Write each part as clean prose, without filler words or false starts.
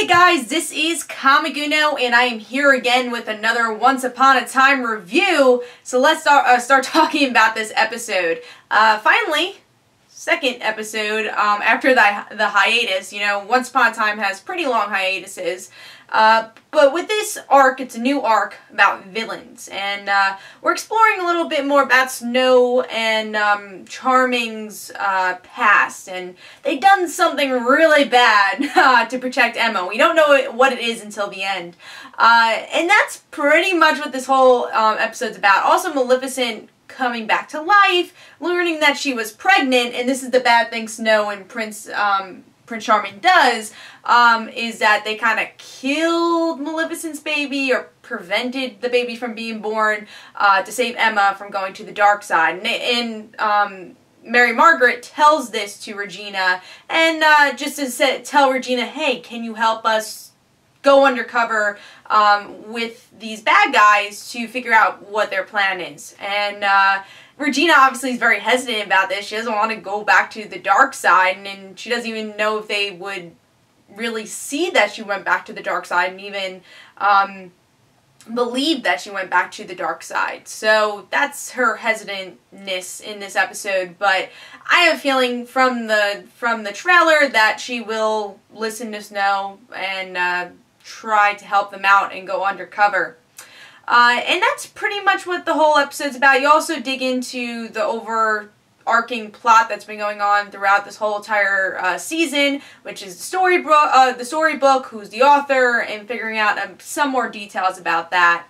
Hey guys, this is Kamaguno, and I am here again with another Once Upon a Time review. So let's start talking about this episode. Finally, second episode after the hiatus. You know, Once Upon a Time has pretty long hiatuses. But with this arc, it's a new arc about villains, and we're exploring a little bit more about Snow and Charming's past, and they've done something really bad to protect Emma. We don't know what it is until the end, and that's pretty much what this whole episode's about. Also, Maleficent coming back to life, learning that she was pregnant, and this is the bad thing Snow and Prince Charming does, is that they kind of killed Maleficent's baby, or prevented the baby from being born, to save Emma from going to the dark side. And Mary Margaret tells this to Regina, and just to tell Regina, hey, can you help us go undercover with these bad guys to figure out what their plan is. And Regina obviously is very hesitant about this. She doesn't want to go back to the dark side, and she doesn't even know if they would really see that she went back to the dark side and even believe that she went back to the dark side. So that's her hesitantness in this episode, but I have a feeling from the trailer that she will listen to Snow and try to help them out and go undercover. And that's pretty much what the whole episode's about. You also dig into the overarching plot that's been going on throughout this whole entire season, which is the storybook, who's the author, and figuring out some more details about that.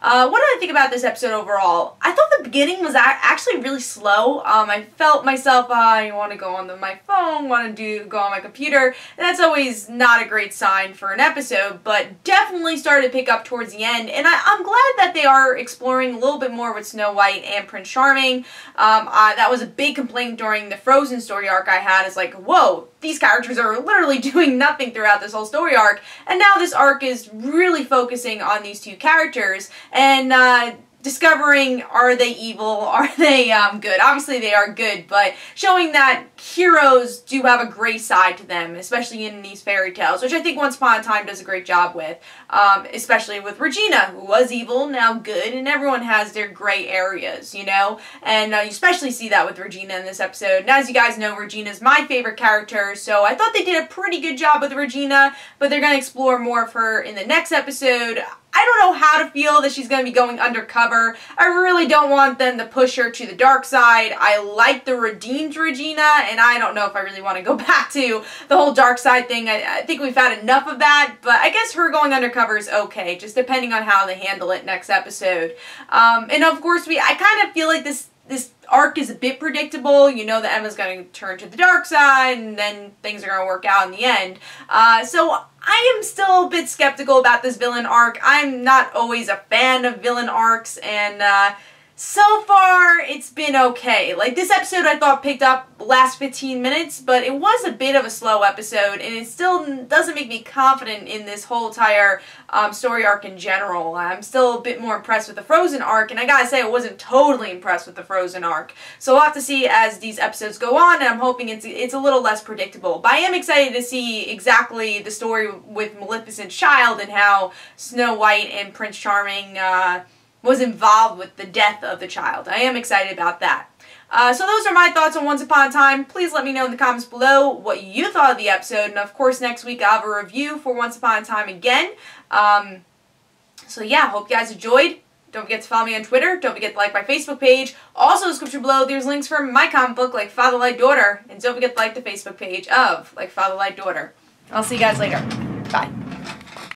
What do I think about this episode overall? I thought the beginning was actually really slow. I felt myself, I want to go on my phone, want to go on my computer, and that's always not a great sign for an episode, but definitely started to pick up towards the end, and I'm glad that they are exploring a little bit more with Snow White and Prince Charming. That was a big complaint during the Frozen story arc I had, is like, whoa, these characters are literally doing nothing throughout this whole story arc, and now this arc is really focusing on these two characters, and discovering, are they evil, are they good? Obviously they are good, but showing that heroes do have a gray side to them, especially in these fairy tales, which I think Once Upon a Time does a great job with, especially with Regina, who was evil, now good, and everyone has their gray areas, you know, and you especially see that with Regina in this episode. And as you guys know, Regina's my favorite character, so I thought they did a pretty good job with Regina, but they're going to explore more of her in the next episode. I don't know how to feel that she's going to be going undercover. I really don't want them to push her to the dark side. I like the redeemed Regina, and I don't know if I really want to go back to the whole dark side thing. I think we've had enough of that, but I guess her going undercover is okay, just depending on how they handle it next episode. And of course, I kind of feel like this arc is a bit predictable. You know that Emma's going to turn to the dark side, and then things are going to work out in the end. So I am still a bit skeptical about this villain arc. I'm not always a fan of villain arcs, and so far it's been okay. Like, this episode I thought picked up the last 15 minutes, but it was a bit of a slow episode, and it still doesn't make me confident in this whole entire story arc in general. I'm still a bit more impressed with the Frozen arc, and I gotta say I wasn't totally impressed with the Frozen arc. So we'll have to see as these episodes go on, and I'm hoping it's a little less predictable. But I am excited to see exactly the story with Maleficent's child and how Snow White and Prince Charming was involved with the death of the child. I am excited about that. So those are my thoughts on Once Upon a Time. Please let me know in the comments below what you thought of the episode, and of course next week I'll have a review for Once Upon a Time again. So yeah, hope you guys enjoyed. Don't forget to follow me on Twitter. Don't forget to like my Facebook page. Also in the description below there's links for my comic book, Like Father Like Daughter, and don't forget to like the Facebook page of Like Father Like Daughter. I'll see you guys later. Bye.